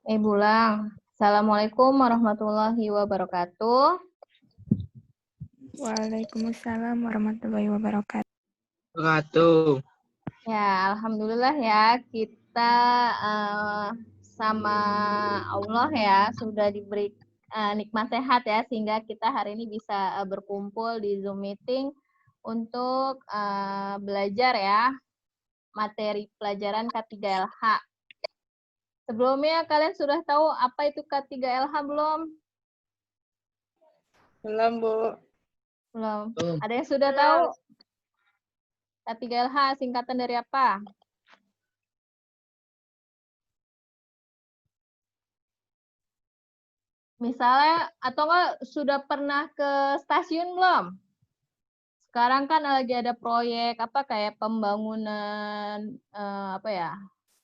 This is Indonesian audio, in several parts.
Bulang. Assalamualaikum warahmatullahi wabarakatuh. Waalaikumsalam warahmatullahi wabarakatuh. Wabarakatuh. Ya, alhamdulillah ya kita sama Allah ya sudah diberi nikmat sehat ya sehingga kita hari ini bisa berkumpul di Zoom meeting untuk belajar ya materi pelajaran K3LH. Sebelumnya kalian sudah tahu apa itu K3LH belum? Belum, Bu. Belum. Ada yang sudah tahu? K3LH singkatan dari apa? Misalnya, atau enggak sudah pernah ke stasiun belum? Sekarang kan lagi ada proyek apa kayak pembangunan apa ya?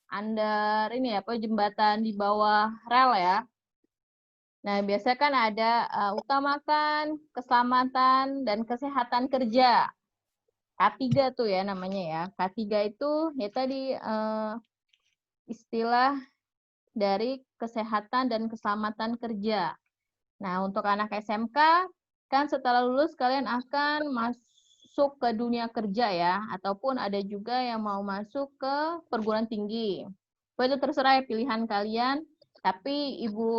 Under ini apa jembatan di bawah rel ya. Nah, biasanya kan ada utamakan keselamatan dan kesehatan kerja. K3 tuh ya namanya ya. K3 itu ya tadi istilah dari kesehatan dan keselamatan kerja. Nah, untuk anak SMK, kan setelah lulus kalian akan masuk ke dunia kerja ya, ataupun ada juga yang mau masuk ke perguruan tinggi. Itu terserah ya pilihan kalian, tapi Ibu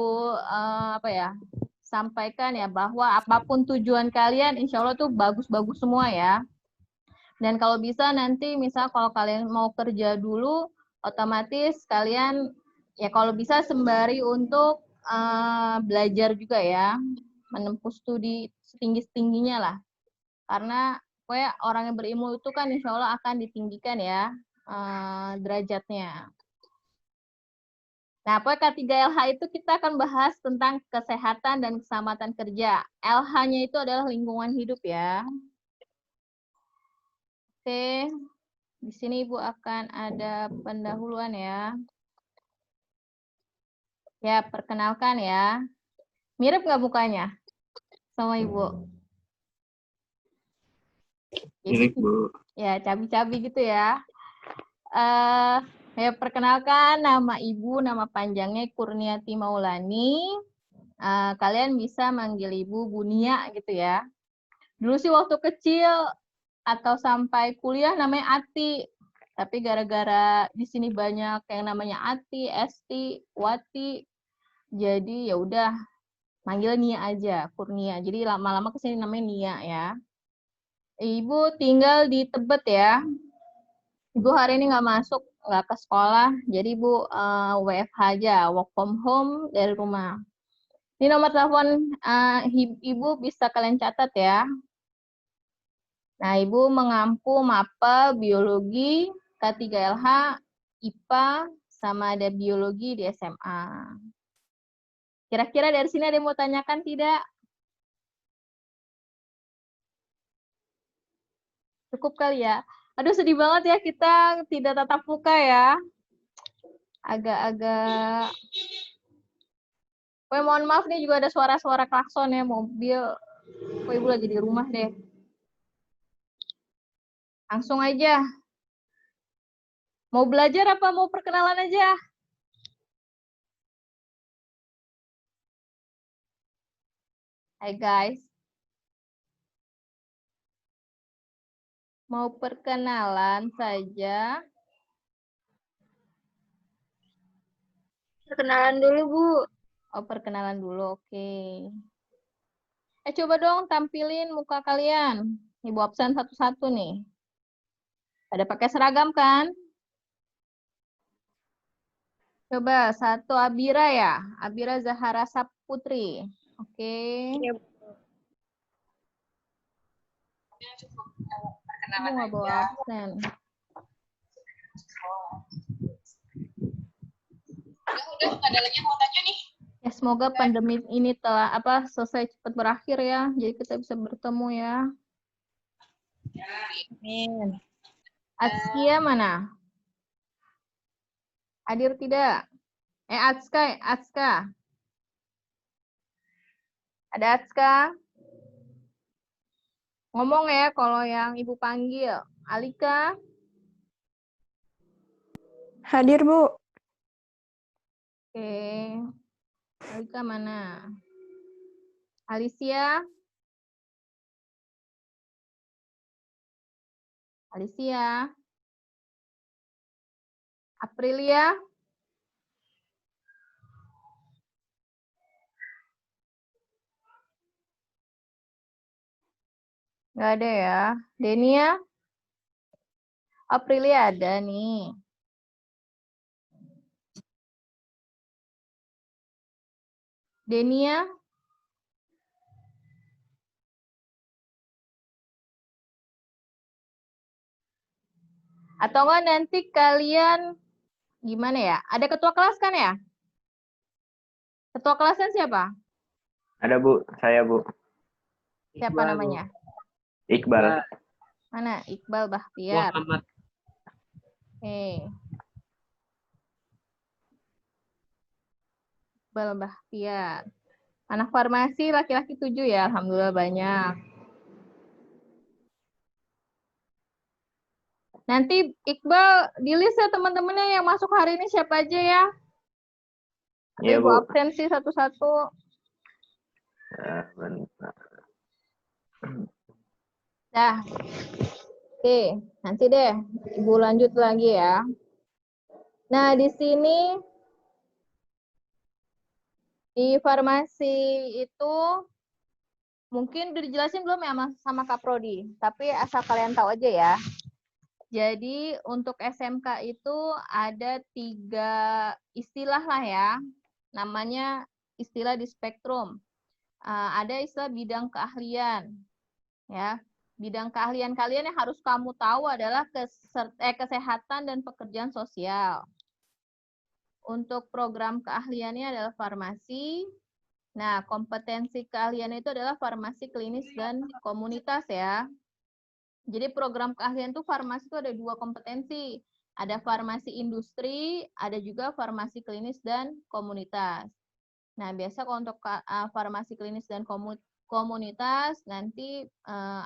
apa ya, sampaikan ya bahwa apapun tujuan kalian, insya Allah tuh bagus-bagus semua ya. Dan kalau bisa nanti misal kalau kalian mau kerja dulu, otomatis kalian ya kalau bisa sembari untuk belajar juga ya, menempuh studi setinggi-tingginya lah. Karena pokoknya orang yang berilmu itu kan insya Allah akan ditinggikan ya derajatnya. Nah, pokoknya K3LH itu kita akan bahas tentang kesehatan dan keselamatan kerja. LH-nya itu adalah lingkungan hidup ya. Oke, di sini Ibu akan ada pendahuluan ya. Ya, perkenalkan ya. Mirip nggak mukanya sama Ibu? Mirip, Bu. Ya, cabi-cabi gitu ya. Ya, perkenalkan nama Ibu, nama panjangnya Kurniati Maulani. Kalian bisa manggil Ibu Bunia gitu ya. Dulu sih waktu kecil atau sampai kuliah namanya Ati. Tapi gara-gara di sini banyak yang namanya Ati, Esti, Wati, jadi ya udah manggil Nia aja, Kurnia. Jadi lama-lama kesini namanya Nia ya. Ibu tinggal di Tebet ya. Ibu hari ini nggak masuk, nggak ke sekolah, jadi Ibu WFH aja, work from home dari rumah. Ini nomor telepon Ibu bisa kalian catat ya. Nah, Ibu mengampu MAPA, Biologi, K3LH, IPA, sama ada Biologi di SMA. Kira-kira dari sini ada yang mau tanyakan tidak? Cukup kali ya. Aduh, sedih banget ya kita tidak tatap muka ya. Agak-agak... mohon maaf nih juga ada suara-suara klakson ya, mobil. Ibu lagi di rumah deh. Langsung aja. Mau belajar apa mau perkenalan aja? Hai guys. Mau perkenalan saja? Perkenalan dulu, Bu. Oh, perkenalan dulu, oke. Coba dong tampilin muka kalian. Ibu absen satu-satu nih. Ada pakai seragam kan? Coba satu Abira ya. Abira Zahara Saputri. Oke. Iya, Bu. Ibu nggak bawa absen. Udah, ada lagi yang mau tanya nih. Ya, semoga pandemi ini telah selesai cepat berakhir ya. Jadi kita bisa bertemu ya. Amin. Atskia mana? Hadir tidak? Atska. Ada Atska? Ngomong ya kalau yang Ibu panggil. Alika? Hadir, Bu. Oke. Alika mana? Alicia? Alicia? Aprilia? Nggak ada ya. Denia? Aprilia ada nih. Denia? Atau enggak nanti kalian gimana ya? Ada ketua kelas kan ya? Ketua kelasnya siapa? Ada Bu, saya Bu. Siapa Iqbal, Bu. namanya? Iqbal. Mana? Iqbal Bahtiar. Muhammad. Oke. Iqbal Bahtiar. Anak farmasi laki-laki 7 ya, alhamdulillah banyak. Nanti Iqbal di list ya teman-temannya yang masuk hari ini siapa aja ya? Iya, Ibu Bu. absensi satu-satu. Bentar. Dah. Oke, nanti deh Ibu lanjut lagi ya. Nah, di sini di farmasi itu mungkin udah dijelasin belum ya sama Kak Prodi, tapi asal kalian tahu aja ya. Jadi untuk SMK itu ada 3 istilah lah ya, namanya istilah di spektrum. Ada istilah bidang keahlian, ya. Bidang keahlian kalian yang harus kamu tahu adalah kesehatan dan pekerjaan sosial. Untuk program keahliannya adalah farmasi. Nah, kompetensi keahlian itu adalah farmasi klinis dan komunitas ya. Jadi program keahlian itu farmasi itu ada 2 kompetensi. Ada farmasi industri, ada juga farmasi klinis dan komunitas. Nah, biasa kalau untuk farmasi klinis dan komunitas nanti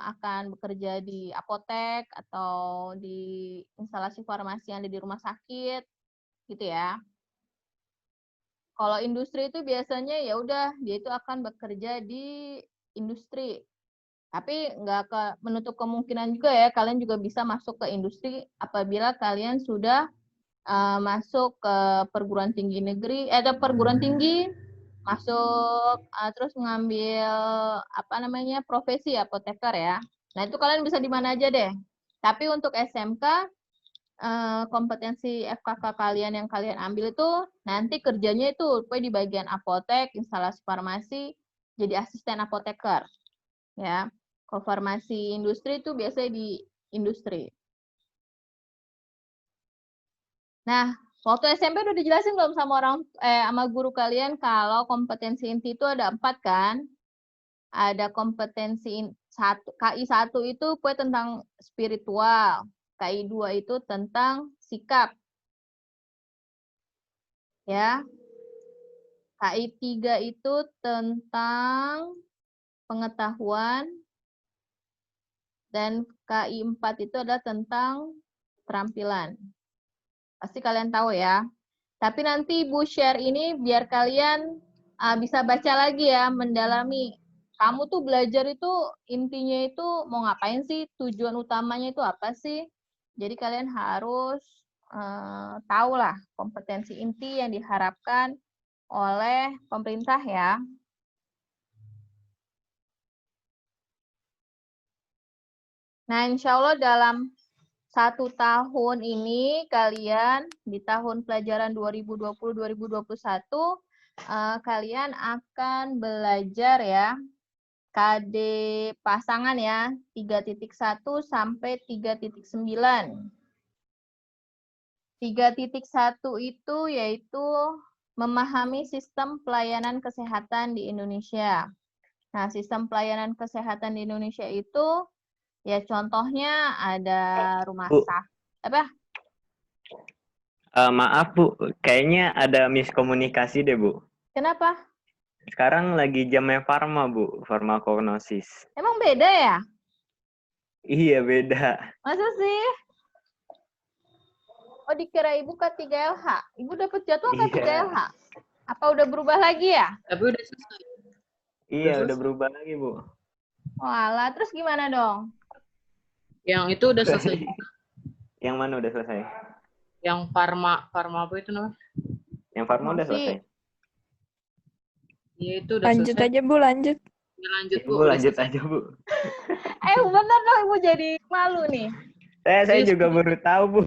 akan bekerja di apotek atau di instalasi farmasi yang ada di rumah sakit, gitu ya. Kalau industri itu biasanya ya udah dia itu akan bekerja di industri. Tapi nggak menutup kemungkinan juga ya, kalian juga bisa masuk ke industri apabila kalian sudah masuk ke perguruan tinggi negeri, atau perguruan tinggi, masuk terus mengambil profesi apoteker ya. Nah itu kalian bisa di mana aja deh. Tapi untuk SMK, kompetensi FKK kalian yang kalian ambil itu nanti kerjanya itu di bagian apotek, instalasi farmasi, jadi asisten apoteker ya. Kalau farmasi industri itu biasanya di industri. Nah, waktu SMP udah dijelasin belum sama guru kalian kalau kompetensi inti itu ada 4 kan? Ada kompetensi KI 1 itu tentang spiritual, KI 2 itu tentang sikap. Ya. KI 3 itu tentang pengetahuan. Dan KI 4 itu adalah tentang keterampilan. Pasti kalian tahu ya. Tapi nanti Ibu share ini biar kalian bisa baca lagi ya, mendalami. Kamu tuh belajar itu intinya itu mau ngapain sih? Tujuan utamanya itu apa sih? Jadi kalian harus tahu lah kompetensi inti yang diharapkan oleh pemerintah ya. Nah, insya Allah dalam 1 tahun ini kalian di tahun pelajaran 2020-2021 kalian akan belajar ya KD pasangan ya 3.1 sampai 3.9. 3.1 itu yaitu memahami sistem pelayanan kesehatan di Indonesia. Nah, sistem pelayanan kesehatan di Indonesia itu ya contohnya ada rumah sakit. Apa? Maaf Bu, kayaknya ada miskomunikasi deh Bu. Kenapa? Sekarang lagi jamnya farma Bu, farmakognosis. Emang beda ya? Iya beda. Masa sih? Oh dikira Ibu K3LH. Ibu dapat jadwal K3LH. Apa udah berubah lagi ya? Tapi udah selesai. Iya, Udah udah berubah lagi, Bu. Walah, terus gimana dong? Yang itu udah selesai. Yang mana udah selesai? Yang farma apa itu namanya? Yang Farma udah Masih. selesai. Iya itu udah Lanjut selesai. aja, Bu, lanjut. Ya, lanjut Bu. Bu, udah lanjut selesai. aja, Bu. Bener dong, Ibu jadi malu nih. Saya Yes. juga baru tahu, Bu.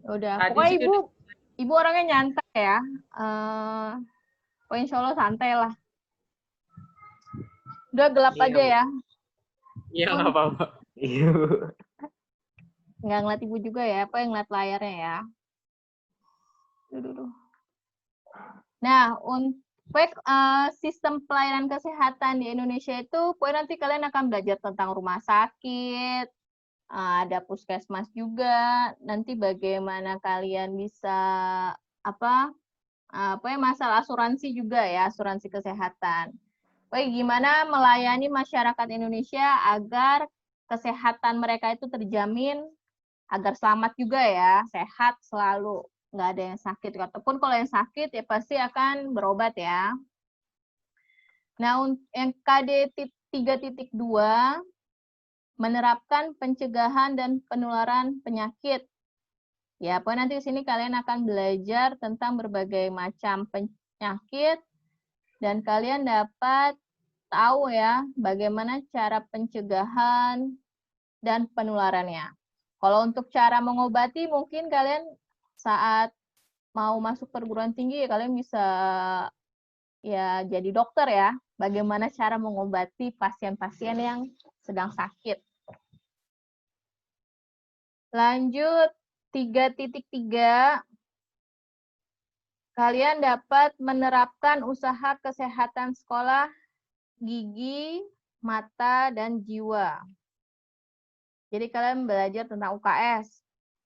Udah, Tadi pokoknya sih ibu orangnya nyantai ya. Pokoknya insya Allah santai lah. Udah gelap Iya, aja Bu. ya. Iya nggak apa-apa. Iya, Bu. Nggak ngeliat ibu juga ya, apa yang ngeliat layarnya ya. Duh. Nah, untuk sistem pelayanan kesehatan di Indonesia itu, pokoknya nanti kalian akan belajar tentang rumah sakit, ada puskesmas juga, nanti bagaimana kalian bisa masalah asuransi juga ya, asuransi kesehatan. Gimana melayani masyarakat Indonesia agar kesehatan mereka itu terjamin, agar selamat juga ya, sehat selalu, nggak ada yang sakit. Ataupun kalau yang sakit ya pasti akan berobat ya. Nah, yang KD 3.2 menerapkan pencegahan dan penularan penyakit. Ya, nanti di sini kalian akan belajar tentang berbagai macam penyakit dan kalian dapat tahu ya bagaimana cara pencegahan dan penularannya. Kalau untuk cara mengobati mungkin kalian saat mau masuk perguruan tinggi ya kalian bisa ya jadi dokter ya. Bagaimana cara mengobati pasien-pasien yang sedang sakit. Lanjut 3.3. Kalian dapat menerapkan usaha kesehatan sekolah, gigi, mata, dan jiwa. Jadi kalian belajar tentang UKS.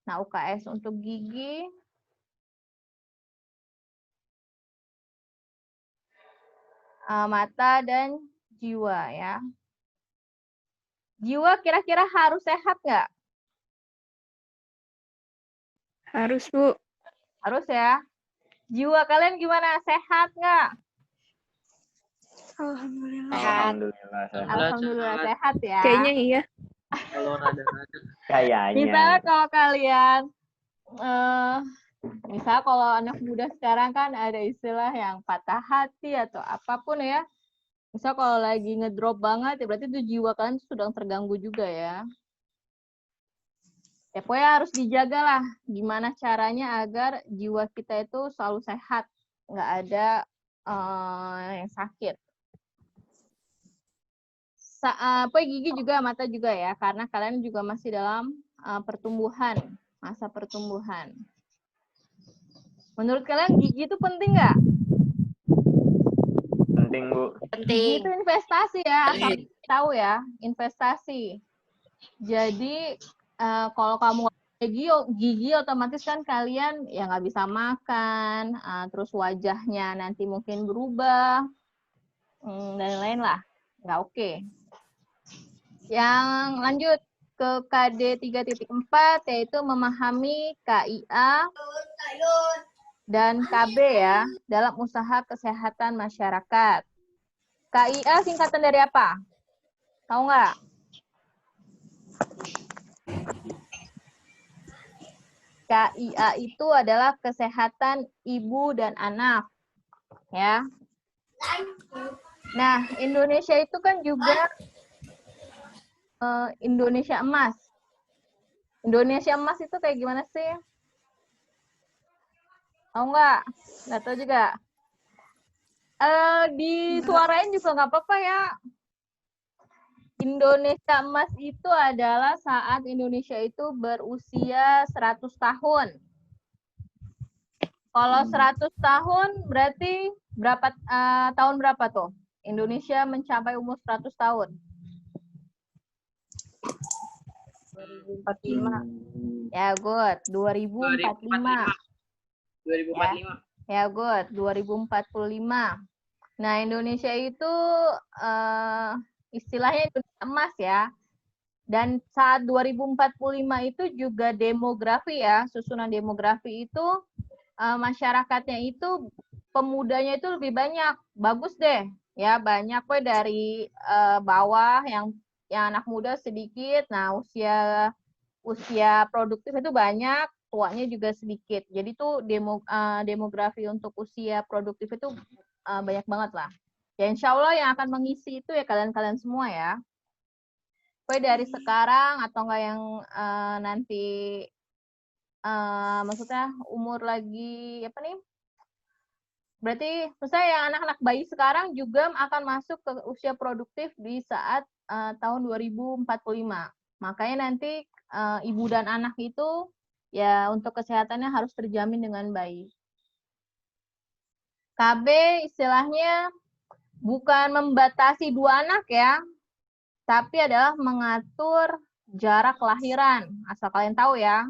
Nah, UKS untuk gigi, mata, dan jiwa ya. Jiwa kira-kira harus sehat nggak? Harus, Bu. Harus ya. Jiwa kalian gimana? Sehat nggak? Alhamdulillah. Alhamdulillah. Alhamdulillah sehat ya. Kayaknya iya. Kalau rada-rada. Kayaknya. Misalnya kalau kalian, misalnya kalau anak muda sekarang kan ada istilah yang patah hati atau apapun ya. Misal kalau lagi ngedrop banget, ya berarti itu jiwa kalian sedang terganggu juga ya. Ya pokoknya harus dijaga lah. Gimana caranya agar jiwa kita itu selalu sehat. Nggak ada yang sakit. Gigi juga, mata juga ya. Karena kalian juga masih dalam pertumbuhan. Masa pertumbuhan. Menurut kalian gigi itu penting nggak? Penting, Bu. Gigi itu investasi ya, asal tahu ya, investasi. Jadi kalau kamu gigi otomatis kan kalian ya nggak bisa makan, terus wajahnya nanti mungkin berubah dan lain-lain lah, nggak oke. Yang lanjut ke KD 3.4 yaitu memahami KIA dan KB ya dalam usaha kesehatan masyarakat. KIA singkatan dari apa? Tahu nggak? KIA itu adalah kesehatan ibu dan anak. Ya. Nah, Indonesia itu kan juga Indonesia Emas. Indonesia Emas itu kayak gimana sih? Tahu nggak? Nggak tahu juga. Disuarain juga nggak apa-apa ya. Indonesia Emas itu adalah saat Indonesia itu berusia 100 tahun. Kalau 100 tahun berarti berapa tahun berapa tuh? Indonesia mencapai umur 100 tahun. 2045. Ya, good. 2045. 2045. Ya, good. 2045. Nah, Indonesia itu istilahnya Indonesia emas ya. Dan saat 2045 itu juga demografi ya, susunan demografi itu masyarakatnya itu pemudanya itu lebih banyak. Bagus deh, ya banyak dari bawah yang anak muda sedikit. Nah, usia produktif itu banyak, tuanya juga sedikit. Jadi tuh demografi untuk usia produktif itu banyak banget lah. Ya insya Allah yang akan mengisi itu ya kalian-kalian semua ya. Dari sekarang atau enggak yang nanti maksudnya umur lagi apa nih? Berarti misalnya yang anak-anak bayi sekarang juga akan masuk ke usia produktif di saat tahun 2045. Makanya nanti ibu dan anak itu ya untuk kesehatannya harus terjamin dengan baik. KB istilahnya bukan membatasi 2 anak ya, tapi adalah mengatur jarak kelahiran. Asal kalian tahu ya,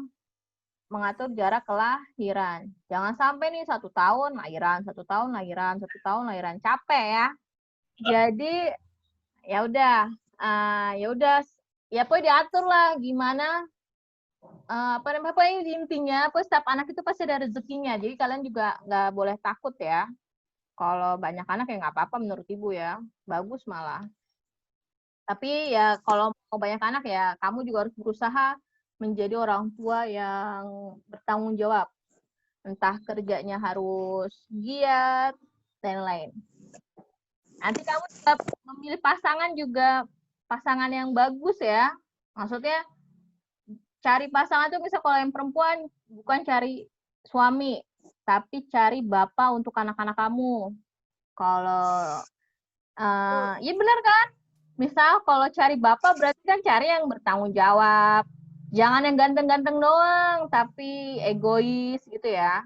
mengatur jarak kelahiran. Jangan sampai nih 1 tahun lahiran, 1 tahun lahiran, 1 tahun lahiran, capek ya. Jadi ya udah, ya pokoknya diatur lah gimana. Pokoknya intinya, setiap anak itu pasti ada rezekinya. Jadi kalian juga nggak boleh takut ya. Kalau banyak anak ya nggak apa-apa menurut ibu ya, bagus malah. Tapi ya kalau mau banyak anak ya kamu juga harus berusaha menjadi orang tua yang bertanggung jawab. Entah kerjanya harus giat dan lain. Nanti kamu tetap memilih pasangan juga pasangan yang bagus ya. Maksudnya cari pasangan itu bisa kalau yang perempuan bukan cari suami, tapi cari bapak untuk anak-anak kamu. Kalau ya benar kan? Misal kalau cari bapak berarti kan cari yang bertanggung jawab. Jangan yang ganteng-ganteng doang, tapi egois gitu ya.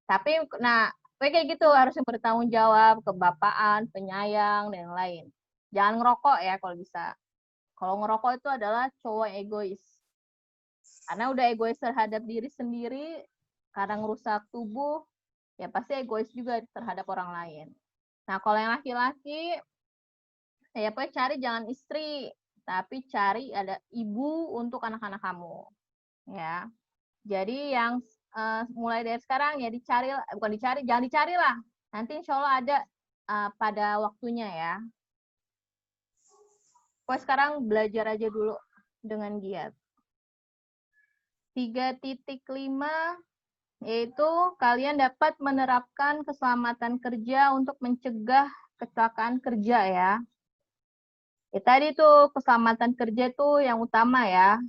Tapi nah, kayak gitu harus yang bertanggung jawab, kebapaan, penyayang dan lain. Jangan ngerokok ya kalau bisa. Kalau ngerokok itu adalah cowok yang egois. Karena udah egois terhadap diri sendiri, kadang rusak tubuh, ya pasti egois juga terhadap orang lain. Nah, kalau yang laki-laki, ya pokoknya cari jangan istri, tapi cari ada ibu untuk anak-anak kamu. Ya. Jadi yang mulai dari sekarang ya dicari, bukan dicari, jangan dicari lah. Nanti insya Allah ada pada waktunya ya. Pokoknya sekarang belajar aja dulu dengan giat. 3.5 yaitu kalian dapat menerapkan keselamatan kerja untuk mencegah kecelakaan kerja ya. Tadi tuh keselamatan kerja tuh yang utama ya.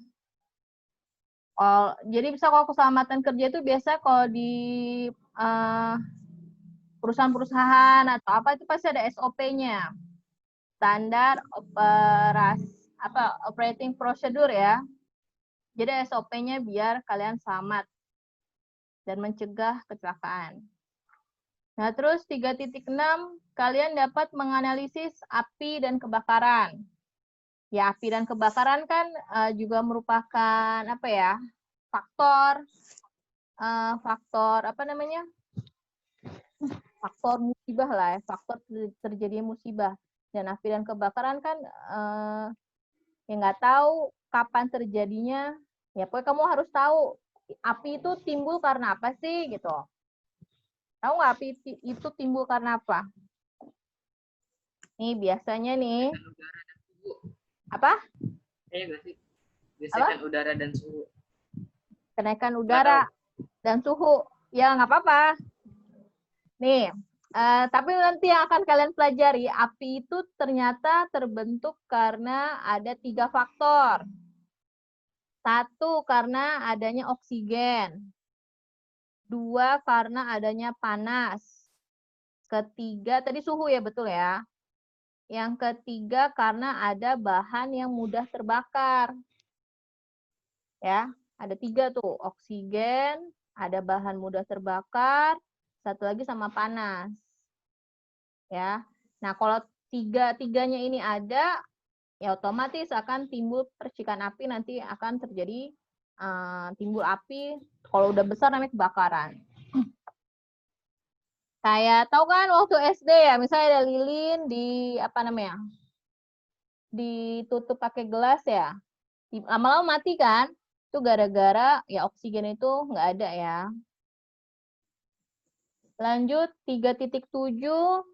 Jadi bisa kalau keselamatan kerja itu biasa kalau di perusahaan-perusahaan atau apa itu pasti ada SOP-nya. Standar operating procedure ya. Jadi SOP-nya biar kalian selamat dan mencegah kecelakaan. Nah, terus 3.6, kalian dapat menganalisis api dan kebakaran. Ya, api dan kebakaran kan juga merupakan faktor faktor musibah lah ya, faktor terjadinya musibah. Dan api dan kebakaran kan ya nggak tahu kapan terjadinya. Ya pokoknya kamu harus tahu api itu timbul karena apa sih gitu. Tahu nggak api itu timbul karena apa? Nih biasanya nih. Apa? Iya nggak sih? Gesekan udara dan suhu. Kenaikan udara dan suhu. Ya nggak apa-apa. Nih, tapi nanti yang akan kalian pelajari, api itu ternyata terbentuk karena ada 3 faktor. 1, karena adanya oksigen. 2, karena adanya panas. Ketiga, tadi suhu ya, betul ya. Yang ketiga, karena ada bahan yang mudah terbakar. Ya, ada 3 tuh, oksigen, ada bahan mudah terbakar, satu lagi sama panas. Ya, nah kalau tiganya ini ada, ya otomatis akan timbul percikan api, nanti akan terjadi timbul api. Kalau udah besar namanya kebakaran. Kayak tahu kan waktu SD ya, misalnya ada lilin ditutup pakai gelas ya, lama-lama mati kan? Itu gara-gara ya oksigen itu nggak ada ya. Lanjut 3.7.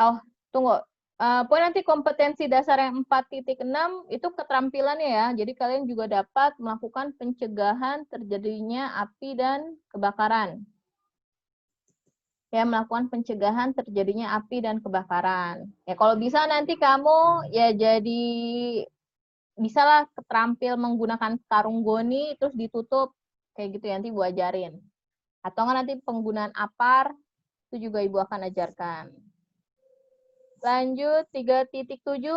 Oh, tunggu. Poin nanti kompetensi dasar yang 4.6 itu keterampilannya ya. Jadi kalian juga dapat melakukan pencegahan terjadinya api dan kebakaran. Ya, melakukan pencegahan terjadinya api dan kebakaran. Ya, kalau bisa nanti kamu ya jadi bisalah terampil menggunakan karung goni terus ditutup kayak gitu ya, nanti Ibu ajarin. Atau nggak nanti penggunaan apar itu juga Ibu akan ajarkan. Lanjut 3.7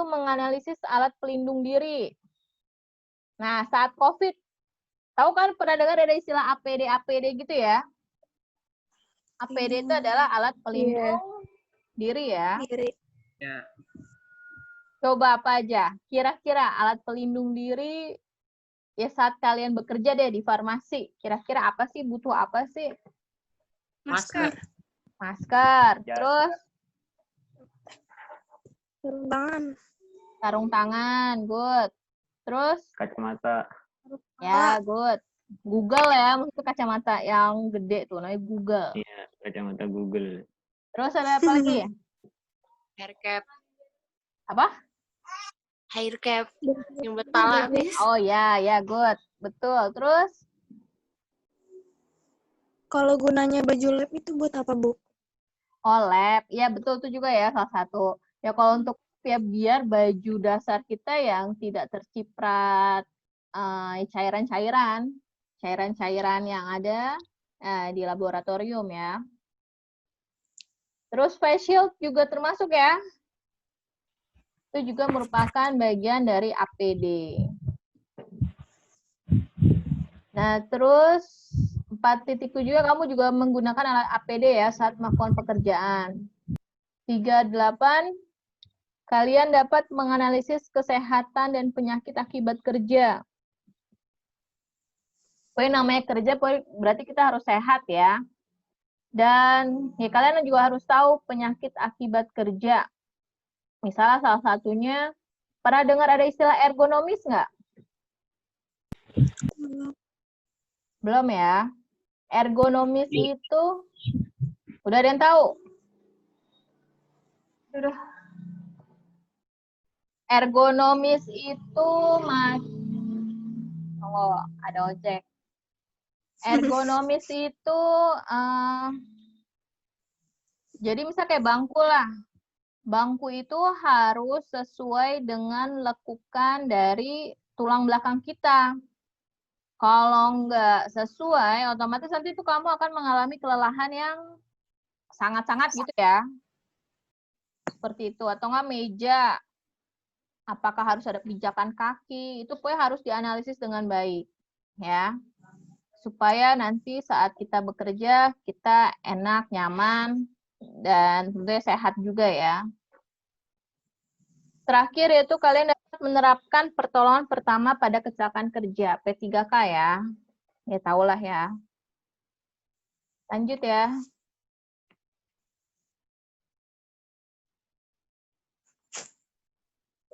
menganalisis alat pelindung diri. Nah, saat COVID, tahu kan pernah dengar ada istilah APD gitu ya? APD itu adalah alat pelindung diri ya. Diri. Ya. Coba apa aja? Kira-kira alat pelindung diri ya saat kalian bekerja deh di farmasi. Kira-kira apa sih? Butuh apa sih? Masker. Masker. Jas. Terus Sarung tangan. sarung tangan. Good. Terus Kacamata. ya good. Google ya, maksudnya kacamata yang gede tuh, namanya Google. Iya, kacamata Google. Terus ada apa lagi? Hair cap. Apa? Hair cap. Yang buat pala. Oh ya, ya good. Betul. Terus Kalau gunanya baju lab itu buat apa, Bu? oh lab. Ya betul itu juga ya salah satu. Ya kalau untuk ya biar baju dasar kita yang tidak terciprat cairan-cairan yang ada di laboratorium ya. Terus face shield juga termasuk ya. Itu juga merupakan bagian dari APD. Nah, terus 4.7 juga kamu juga menggunakan alat APD ya saat melakukan pekerjaan. 3.8 kalian dapat menganalisis kesehatan dan penyakit akibat kerja. Pokoknya namanya kerja, berarti kita harus sehat ya. Dan ya kalian juga harus tahu penyakit akibat kerja. Misalnya salah satunya, pernah dengar ada istilah ergonomis nggak? Belum ya? Ergonomis itu, udah ada yang tahu? Udah. Ergonomis itu, oh ada ojek. Ergonomis itu, jadi misal kayak bangku lah. Bangku itu harus sesuai dengan lekukan dari tulang belakang kita. Kalau nggak sesuai, otomatis nanti itu kamu akan mengalami kelelahan yang sangat-sangat gitu ya. Seperti itu. Atau nggak meja. Apakah harus ada pijakan kaki? Itu pokoknya harus dianalisis dengan baik. Ya. Supaya nanti saat kita bekerja, kita enak, nyaman, dan tentunya sehat juga ya. Terakhir yaitu kalian dapat menerapkan pertolongan pertama pada kecelakaan kerja, P3K ya. Ya tahulah ya. Lanjut ya.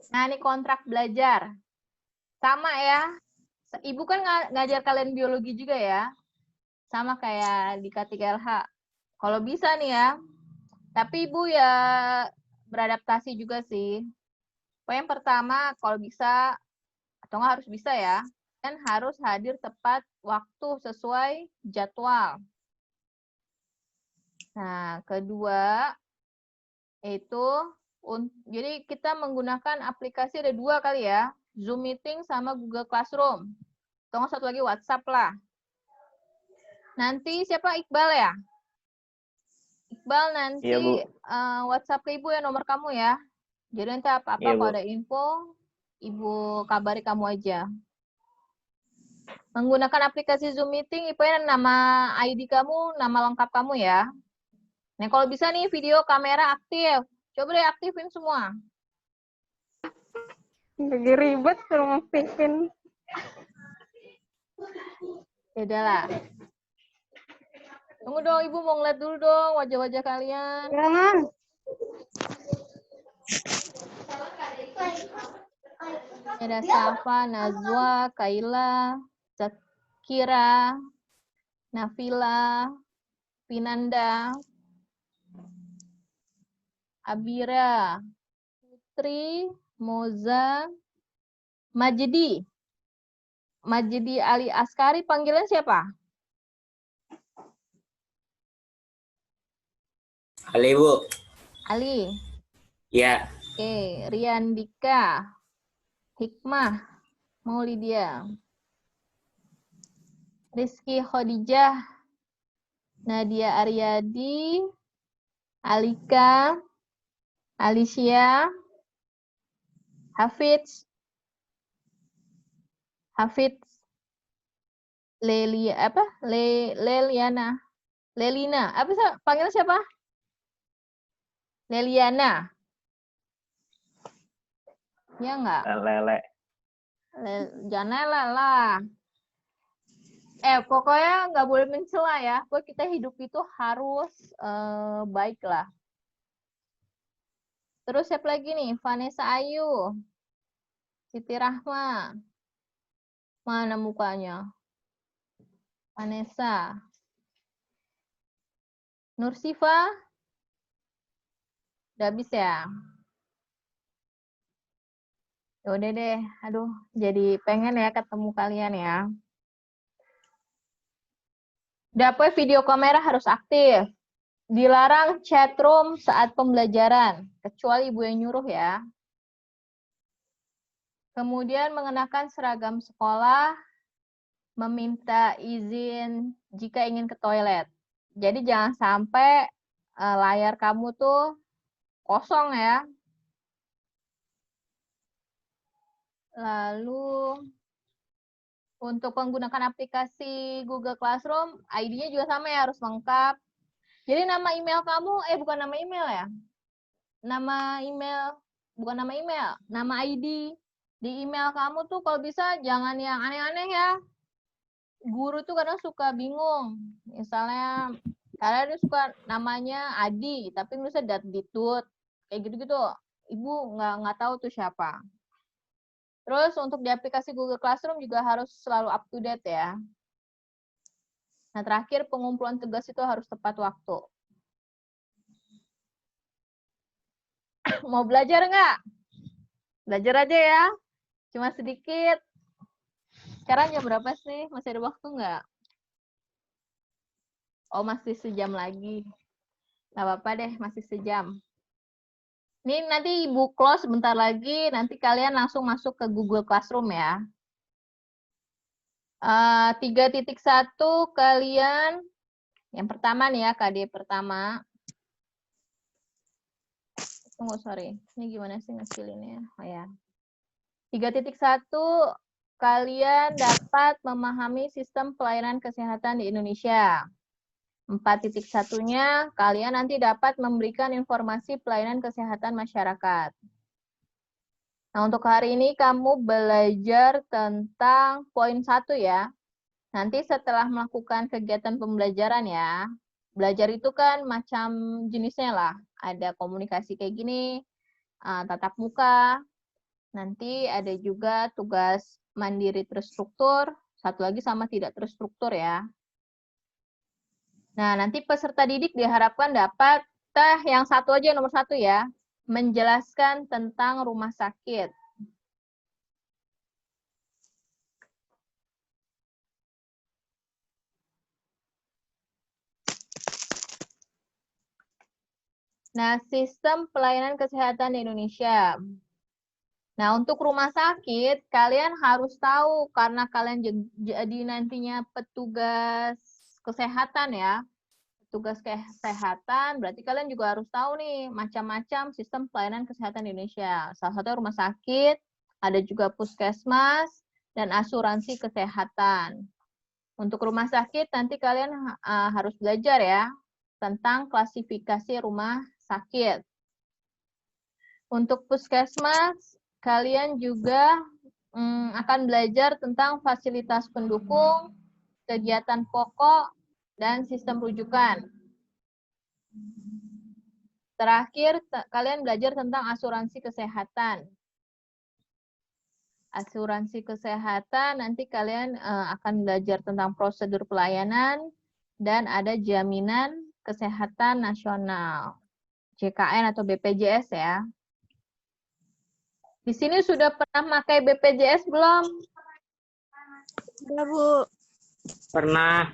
Nah, ini kontrak belajar. Sama ya. Ibu kan ngajar kalian biologi juga ya. Sama kayak di K3LH. Kalau bisa nih ya. Tapi Ibu ya beradaptasi juga sih. Poin pertama, kalau bisa, atau nggak harus bisa ya, dan harus hadir tepat waktu sesuai jadwal. Nah, kedua, itu, jadi kita menggunakan aplikasi ada 2 kali ya, Zoom Meeting sama Google Classroom. Atau nggak satu lagi WhatsApp lah. Nanti siapa Iqbal ya? Iqbal nanti Iya, Bu. WhatsApp ke Ibu ya nomor kamu ya. Jadi nanti apa-apa Iya, Bu. kalau ada info, Ibu kabari kamu aja. Menggunakan aplikasi Zoom Meeting, Ibu nama ID kamu, nama lengkap kamu ya. Nah, kalau bisa nih video kamera aktif. Coba deh aktifin semua. Lagi ribet kalau ngaktifin. Ya udahlah. Tunggu dong, Ibu mau ngeliat dulu dong wajah-wajah kalian. Jangan. Ada Safa, Najwa, Kaila, Zakira, Nafila, Pinanda, Abira, Putri, Moza, Majdi. Majdi Ali Askari, panggilan siapa? Ali, Bu. Ali. Ya. Oke, Riandika, Hikmah, Maulidia, Rizky Khadijah, Nadia Aryadi, Alika, Alicia, Hafidz, Leliana, Lelina, apa sih panggilan siapa? Leliana. Ya enggak? Lele. Jangan lah. Pokoknya nggak boleh mencela ya. Pokoknya kita hidup itu harus baik lah. Terus siapa lagi nih? Vanessa Ayu, Siti Rahma. Mana mukanya? Vanessa. Nursifa. Udah habis ya? Ya udah deh. Aduh, jadi pengen ya ketemu kalian ya. Dapet video kamera harus aktif. Dilarang chatroom saat pembelajaran, kecuali ibu yang nyuruh ya. Kemudian mengenakan seragam sekolah, meminta izin jika ingin ke toilet. Jadi jangan sampai layar kamu tuh kosong ya. Lalu untuk menggunakan aplikasi Google Classroom, ID-nya juga sama ya, harus lengkap. Jadi nama email kamu, bukan nama email ya. Nama email, bukan nama email, nama ID. Di email kamu tuh kalau bisa jangan yang aneh-aneh ya. Guru tuh kadang suka bingung. Misalnya, kalian suka namanya Adi, tapi nulisnya Ditut. Kayak gitu-gitu. Ibu nggak tahu tuh siapa. Terus untuk di aplikasi Google Classroom juga harus selalu up to date ya. Nah, terakhir pengumpulan tugas itu harus tepat waktu. Mau belajar nggak? Belajar aja ya. Cuma sedikit. Sekarang jam berapa sih? Masih ada waktu nggak? Oh, masih sejam lagi. Nggak apa-apa deh, masih sejam. Ini nanti Ibu close sebentar lagi, nanti kalian langsung masuk ke Google Classroom ya. 3.1 kalian, yang pertama nih ya, KD pertama. Tunggu, sorry. Ini gimana sih ngecilinnya? Oh ya. 3.1, kalian dapat memahami sistem pelayanan kesehatan di Indonesia. 4.1-nya, kalian nanti dapat memberikan informasi pelayanan kesehatan masyarakat. Nah, untuk hari ini kamu belajar tentang poin 1 ya. Nanti setelah melakukan kegiatan pembelajaran ya, belajar itu kan macam jenisnya lah. Ada komunikasi kayak gini, tatap muka, nanti ada juga tugas mandiri terstruktur, satu lagi sama tidak terstruktur ya. Nah, nanti peserta didik diharapkan dapat, yang satu aja, nomor 1 ya, menjelaskan tentang rumah sakit. Nah, sistem pelayanan kesehatan di Indonesia. Nah, untuk rumah sakit, kalian harus tahu karena kalian jadi nantinya petugas kesehatan ya. Petugas kesehatan, berarti kalian juga harus tahu nih macam-macam sistem pelayanan kesehatan di Indonesia. Salah satu rumah sakit, ada juga puskesmas, dan asuransi kesehatan. Untuk rumah sakit, nanti kalian harus belajar ya tentang klasifikasi rumah sakit. Untuk puskesmas, kalian juga akan belajar tentang fasilitas pendukung, kegiatan pokok, dan sistem rujukan. Terakhir, kalian belajar tentang asuransi kesehatan. Asuransi kesehatan, nanti kalian akan belajar tentang prosedur pelayanan, dan ada Jaminan Kesehatan Nasional, JKN atau BPJS ya. Di sini sudah pernah pakai BPJS belum? Udah, Bu. Pernah.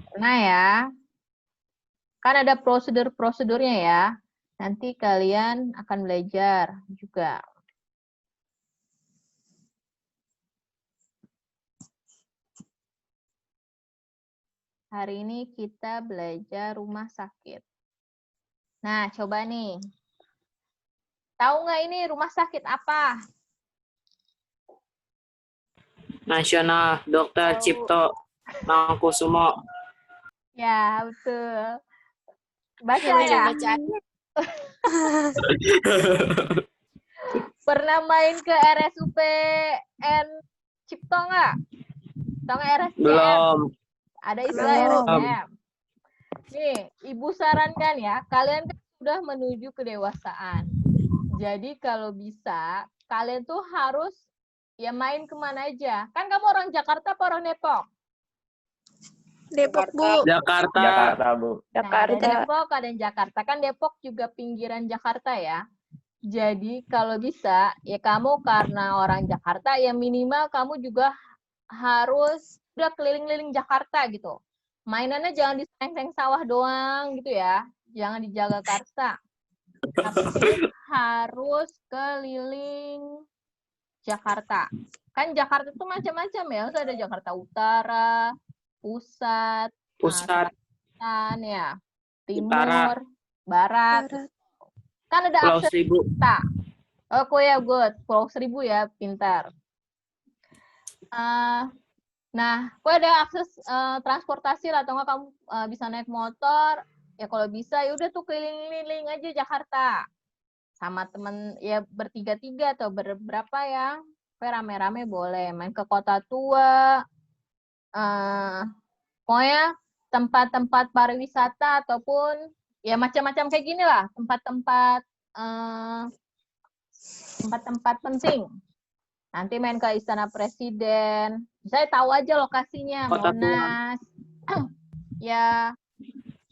Pernah ya. Kan ada prosedur-prosedurnya ya. Nanti kalian akan belajar juga. Hari ini kita belajar rumah sakit. Nah, coba nih. Tahu nggak ini rumah sakit apa? Nasional Dr. Tahu. Cipto Mangkusumo. Ya, betul. Baca Coba ya. baca. Pernah main ke RSUPN Cipto nggak? Tahu nggak RSCM? Belum. Ada istilah Belum. RSCM. Nih, Ibu sarankan ya, kalian kan sudah menuju kedewasaan. Jadi kalau bisa, kalian tuh harus ya main kemana aja. Kan kamu orang Jakarta apa orang Depok? Depok, Bu. Jakarta. Jakarta, Bu. Nah, ada Depok, ada yang Jakarta. Kan Depok juga pinggiran Jakarta ya. Jadi kalau bisa, ya kamu karena orang Jakarta, ya minimal kamu juga harus udah keliling-keliling Jakarta gitu. Mainannya jangan di seng-seng sawah doang gitu ya. Jangan di Jagakarsa. Tapi harus keliling Jakarta. Kan Jakarta tuh macam-macam ya. Terus ada Jakarta Utara, Pusat, Selatan ya, Timur, Barat. Kan ada Pulau akses Seribu. kita. Oh ya, good. Pulau Seribu ya, pintar. Nah, kok ada akses transportasi lah, atau nggak kamu bisa naik motor, ya kalau bisa ya udah tuh keliling-keliling aja Jakarta. Sama temen, ya bertiga-tiga atau berberapa ya. Kayak rame-rame boleh. Main ke Kota Tua, pokoknya tempat-tempat pariwisata ataupun ya macam-macam kayak gini lah, tempat-tempat penting. Nanti main ke Istana Presiden. Saya tahu aja lokasinya, Kota Tua. Monas. Ya,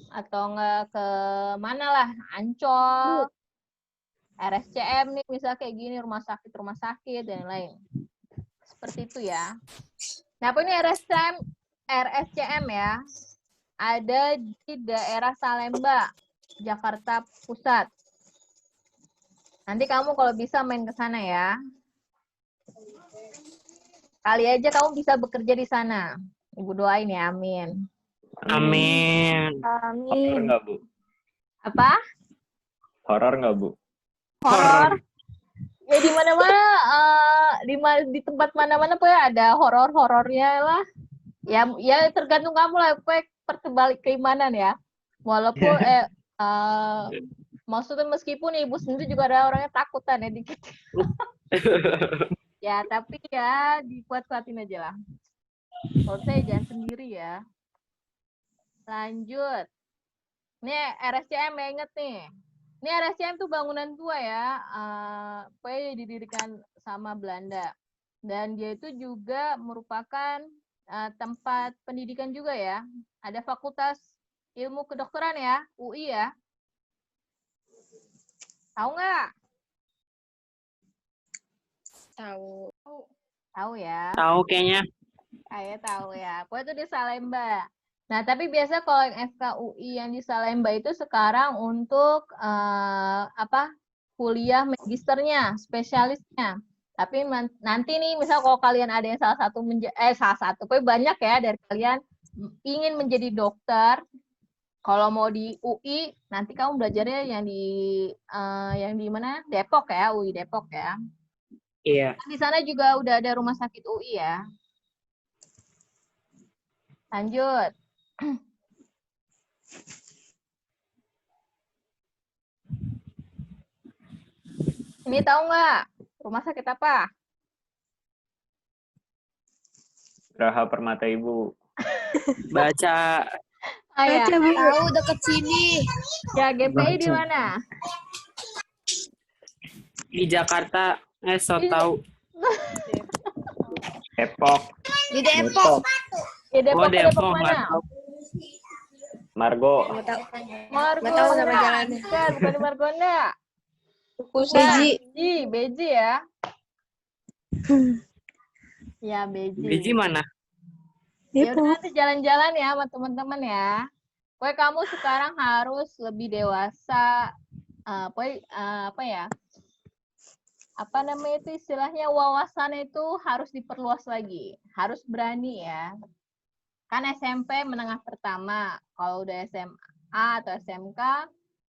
atau enggak ke mana lah, Ancol, RSCM nih, misal kayak gini, rumah sakit, dan lain. Seperti itu ya. Nah, apa ini RSCM ya? Ada di daerah Salemba, Jakarta Pusat. Nanti kamu kalau bisa main ke sana ya. Kali aja kamu bisa bekerja di sana. Ibu doain ya, amin. Amin. Horor Amin. nggak, Bu? Apa? Horor nggak, Bu? Horor? Ya di mana-mana, di tempat mana-mana pokoknya ada horor-horornya lah. Ya tergantung kamu lah, pokoknya pertebalik keimanan ya. Walaupun maksudnya meskipun ibu sendiri juga ada orangnya takutan ya dikit. Ya, tapi ya dikuat-kuatin aja lah. Kalau saya jangan sendiri ya. Lanjut. Ini RSCM ya, inget nih. Ini RSCM tuh bangunan tua ya. Pokoknya didirikan sama Belanda. Dan dia itu juga merupakan tempat pendidikan juga ya. Ada Fakultas Ilmu Kedokteran ya, UI ya. Tahu nggak? Tahu. Tahu ya. Tahu kayaknya. Saya tahu ya. Pokoknya itu di Salemba. Nah, tapi biasa kalau yang FKUI yang di Salemba itu sekarang untuk kuliah magisternya, spesialisnya. Tapi nanti nih, misal kalau kalian ada yang salah satu, pokoknya banyak ya dari kalian ingin menjadi dokter. Kalau mau di UI, nanti kamu belajarnya yang di mana? Depok ya, UI Depok ya. Iya. Di sana juga udah ada rumah sakit UI ya. Lanjut. Ini tahu nggak rumah sakit apa? Geraha Permata Ibu. Baca. Ya. Baca, Bu. Tahu deket sini. Ya, GPI di mana? Di Jakarta. So tahu. Depok. Di Depok. Di Depok, Oh, Depok. Depok mana? nggak tahu. Margo. Nggak tahu. Margonda. Nggak tahu nama jalannya. Bukan di Margonda. Beji. Beji ya. Ya, Beji. Biji mana? Ya udah Depok. nanti jalan-jalan ya sama teman-teman ya. Pokoknya kamu sekarang harus lebih dewasa. Pokoknya apa ya? Apa namanya itu istilahnya wawasan itu harus diperluas lagi. Harus berani ya. Kan SMP menengah pertama. Kalau udah SMA atau SMK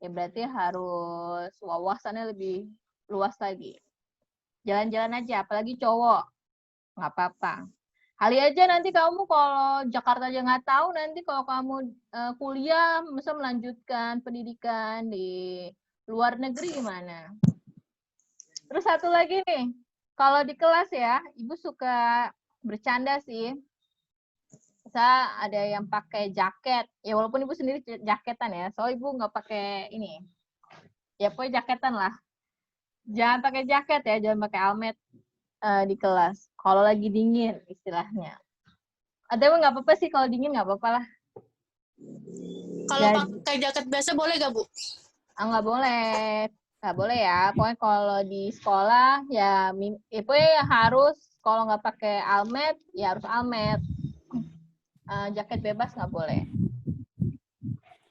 ya berarti harus wawasannya lebih luas lagi. Jalan-jalan aja, apalagi cowok. Nggak apa-apa. Kali aja nanti kamu kalau Jakarta aja nggak tahu, nanti kalau kamu kuliah, bisa melanjutkan pendidikan di luar negeri gimana? Terus satu lagi nih, kalau di kelas ya, Ibu suka bercanda sih. Bisa ada yang pakai jaket, ya walaupun Ibu sendiri jaketan ya, soalnya Ibu nggak pakai ini. Ya pokoknya jaketan lah. Jangan pakai jaket ya, jangan pakai almet di kelas. Kalau lagi dingin istilahnya. Ada nggak apa-apa sih kalau dingin nggak apa-apa lah. Kalau Jadi- pakai jaket biasa boleh gak, Bu? Nggak boleh ya. Pokoknya kalau di sekolah ya, pokoknya harus kalau nggak pakai almet ya harus almet. Jaket bebas nggak boleh.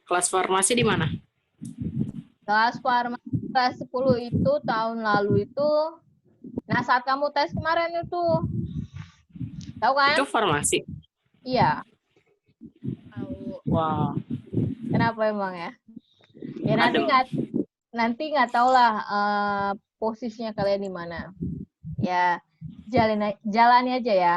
Kelas farmasi di mana? Kelas farmasi kelas 10 itu tahun lalu itu. Nah saat kamu tes kemarin itu, tahu kan? Itu farmasi. Iya. Wah. Kenapa emang ya? Ya Adem. nanti nggak tahu lah posisinya kalian di mana. Ya jalani aja ya.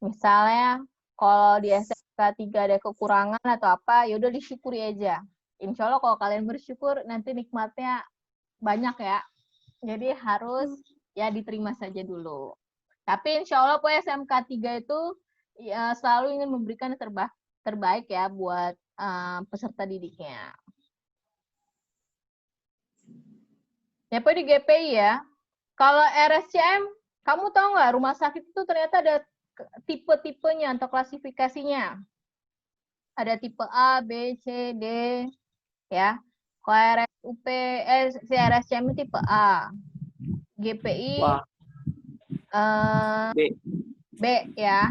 Misalnya kalau di SMK 3 ada kekurangan atau apa, ya udah disyukuri aja. Insya Allah kalau kalian bersyukur nanti nikmatnya banyak ya. Jadi harus ya diterima saja dulu. Tapi insya Allah pokoknya SMK 3 itu ya, selalu ingin memberikan yang terbaik ya buat peserta didiknya. Ya pokoknya di GPI ya. Kalau RSCM, kamu tahu nggak rumah sakit itu ternyata ada tipe-tipenya atau klasifikasinya. Ada tipe A, B, C, D, ya. Kalau RSCM itu tipe A. GPI Wah. B. B ya.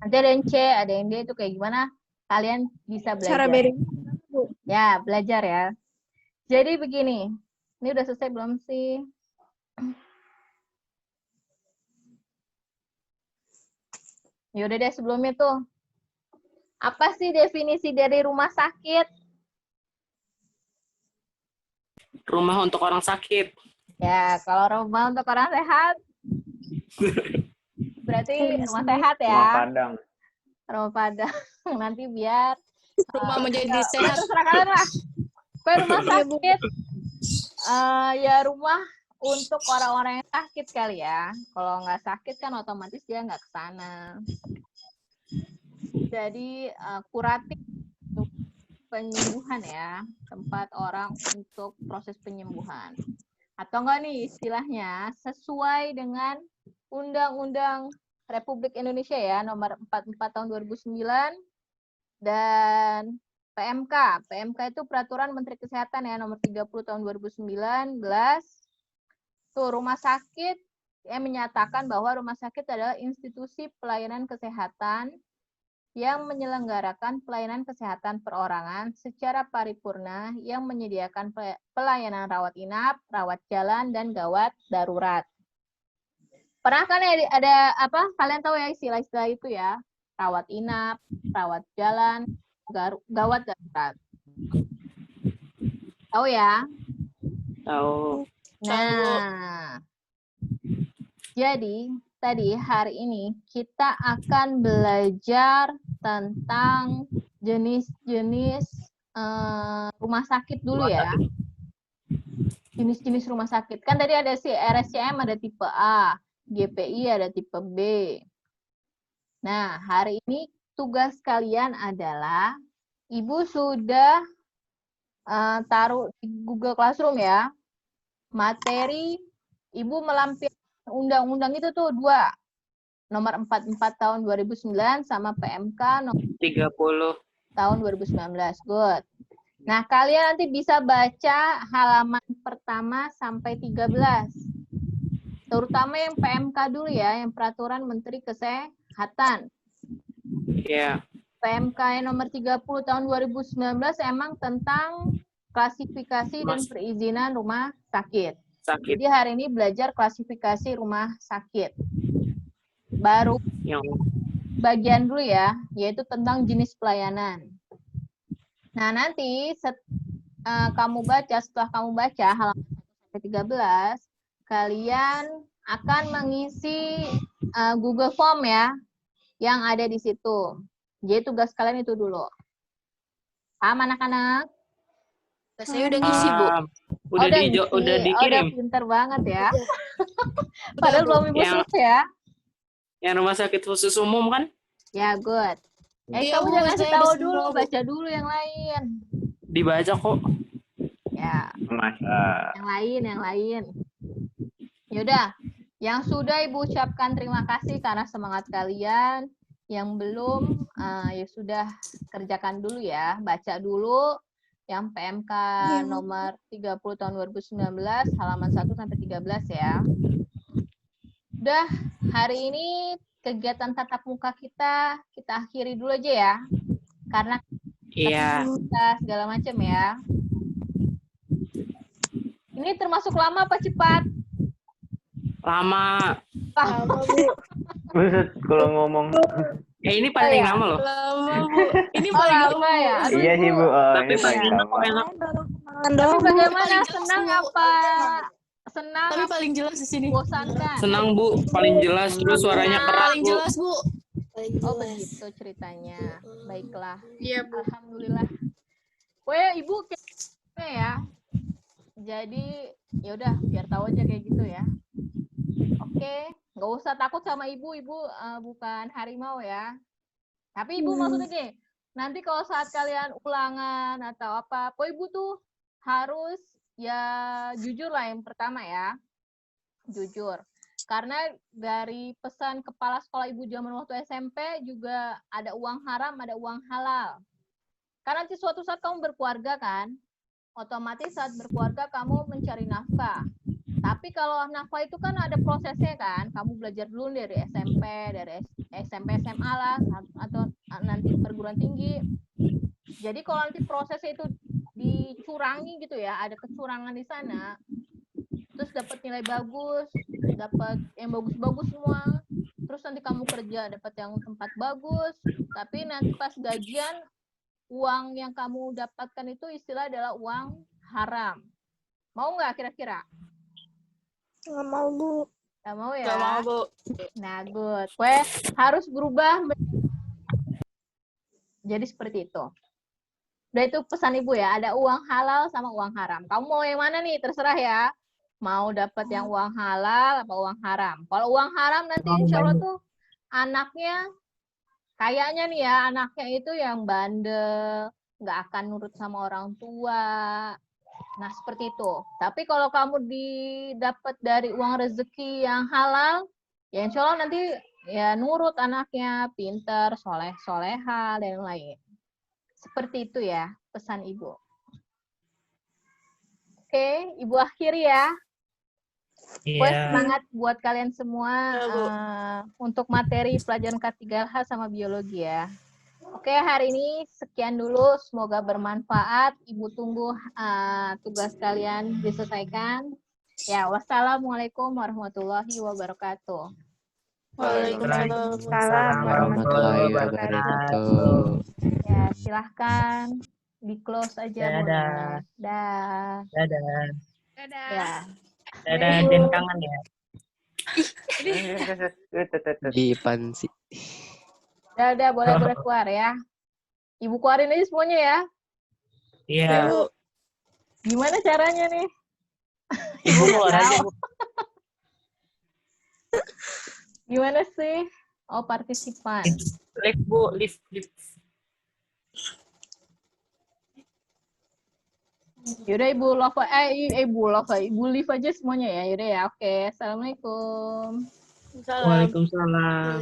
Nanti ada yang C, ada yang D, itu kayak gimana? Kalian bisa belajar. Cara beda. Ya, belajar ya. Jadi begini, ini udah selesai belum sih? Ya udah deh sebelumnya tuh. Apa sih definisi dari rumah sakit? Rumah untuk orang sakit. Ya, kalau rumah untuk orang sehat, berarti rumah sehat ya. Rumah Padang. Rumah Padang. Nanti biar Rumah menjadi ya sehat. terserah kalian lah. Pokoknya rumah sakit, ya rumah untuk orang-orang yang sakit kali ya. Kalau nggak sakit kan otomatis dia nggak ke sana. Jadi kuratif untuk penyembuhan ya, tempat orang untuk proses penyembuhan. Atau enggak nih istilahnya sesuai dengan Undang-Undang Republik Indonesia ya, nomor 44 tahun 2009 dan PMK. PMK itu Peraturan Menteri Kesehatan ya, nomor 30 tahun 2019. Tuh, rumah sakit yang menyatakan bahwa rumah sakit adalah institusi pelayanan kesehatan yang menyelenggarakan pelayanan kesehatan perorangan secara paripurna yang menyediakan pelayanan rawat inap, rawat jalan, dan gawat darurat. Pernah kan ada apa? Kalian tahu ya istilah-istilah itu ya? Rawat inap, rawat jalan, gawat darurat. Tahu ya? Tahu. Nah, jadi tadi hari ini kita akan belajar tentang jenis-jenis rumah sakit dulu ya. Jenis-jenis rumah sakit. Kan tadi ada si RSCM ada tipe A, GPI ada tipe B. Nah, hari ini tugas kalian adalah Ibu sudah taruh di Google Classroom ya. Materi Ibu melampirkan undang-undang itu tuh 2. Nomor 44 tahun 2009 sama PMK nomor 30. tahun 2019. Good. Nah, kalian nanti bisa baca halaman pertama sampai 13. Terutama yang PMK dulu ya, yang Peraturan Menteri Kesehatan. Iya. PMK nomor 30 tahun 2019 emang tentang klasifikasi dan perizinan rumah sakit. Sakit. Jadi hari ini belajar klasifikasi rumah sakit. Baru Yang bagian dulu ya, yaitu tentang jenis pelayanan. Nah, nanti setelah kamu baca halaman 1 sampai 13, kalian akan mengisi Google Form ya, yang ada di situ. Jadi tugas kalian itu dulu. Paham anak-anak? Saya udah ngisi, Bu. udah ngisi. udah Udah dikirim. pinter banget ya. Padahal belum ibu selesai ya. Yang rumah sakit khusus umum kan? Ya, good. Iya, Kamu Bu, jangan kasih saya tahu udah dulu, semua, Bu. baca dulu yang lain. Dibaca kok. Ya, Masa. yang lain. Yaudah, yang sudah Ibu ucapkan terima kasih karena semangat kalian. Yang belum, ya sudah kerjakan dulu ya. Baca dulu yang PMK nomor 30 tahun 2019, halaman 1 sampai 13 ya. Udah, hari ini kegiatan tatap muka kita akhiri dulu aja ya. Karena Iya. kita segala macam ya. Ini termasuk lama apa cepat? Lama. Buset, kalau ngomong. Ini paling ya? lama loh. Lama, Bu. Ini Oh, paling lama ya? Aduh, Iya sih, Bu. Tapi Ini paling paling lama. enak. Tapi bagaimana? Paling jelas, Senang Bu. apa? Senang Tapi apa paling jelas di sini. bosankan? Senang, Bu. Paling jelas. Terus suaranya keras, Paling Bu. jelas, Bu. Oh, begitu ceritanya. Baiklah. Iya, Bu. Alhamdulillah. Weh, Ibu kayaknya ya. Jadi, ya udah biar tahu aja kayak gitu ya. Oke, nggak usah takut sama Ibu. Ibu bukan harimau ya. Tapi Ibu maksudnya gini, nanti kalau saat kalian ulangan atau apa, Ibu tuh harus ya jujur lah yang pertama ya. Jujur. Karena dari pesan kepala sekolah Ibu zaman waktu SMP juga ada uang haram, ada uang halal. Karena nanti suatu saat kamu berkeluarga kan, otomatis saat berkeluarga kamu mencari nafkah. Tapi kalau nafkah itu kan ada prosesnya kan, kamu belajar dulu dari SMP, SMA lah, atau nanti perguruan tinggi. Jadi kalau nanti prosesnya itu dicurangi gitu ya, ada kecurangan di sana, terus dapat nilai bagus, dapat yang bagus-bagus semua, terus nanti kamu kerja dapat yang tempat bagus, tapi nanti pas gajian uang yang kamu dapatkan itu istilah adalah uang haram. Mau nggak kira-kira? Nggak mau, Bu. Nggak mau ya? Nggak mau, Bu. Nah, good. Harus berubah. Jadi seperti itu. Udah itu pesan Ibu ya, ada uang halal sama uang haram. Kamu mau yang mana nih? Terserah ya. Mau dapat yang uang halal atau uang haram. Kalau uang haram nanti insya Allah tuh anaknya, kayaknya nih ya, anaknya itu yang bandel, nggak akan nurut sama orang tua. Nah, seperti itu. Tapi kalau kamu didapat dari uang rezeki yang halal, ya insya Allah nanti ya nurut anaknya, pinter, soleh-soleha, dan lain. Seperti itu ya, pesan Ibu. Oke, Ibu akhiri ya. Semangat buat kalian semua untuk materi pelajaran K3H sama biologi ya. Oke, hari ini sekian dulu. Semoga bermanfaat. Ibu tunggu tugas kalian diselesaikan. Ya, wassalamualaikum warahmatullahi wabarakatuh. Waalaikumsalam warahmatullahi wabarakatuh. Ya, silahkan di close aja. Dadah. Dah. Dadah. Dadah. Ya. Dadah, Den kangen ya. Di pansi. Udah, boleh keluar ya. Ibu keluarin aja semuanya ya. Iya. Gimana caranya nih? Ibu keluar aja, Bu. Gimana sih? Oh, partisipan. Lift, Bu. Lift. Yaudah Ibu leave aja semuanya ya. Yaudah ya, oke. Assalamualaikum. Waalaikumsalam.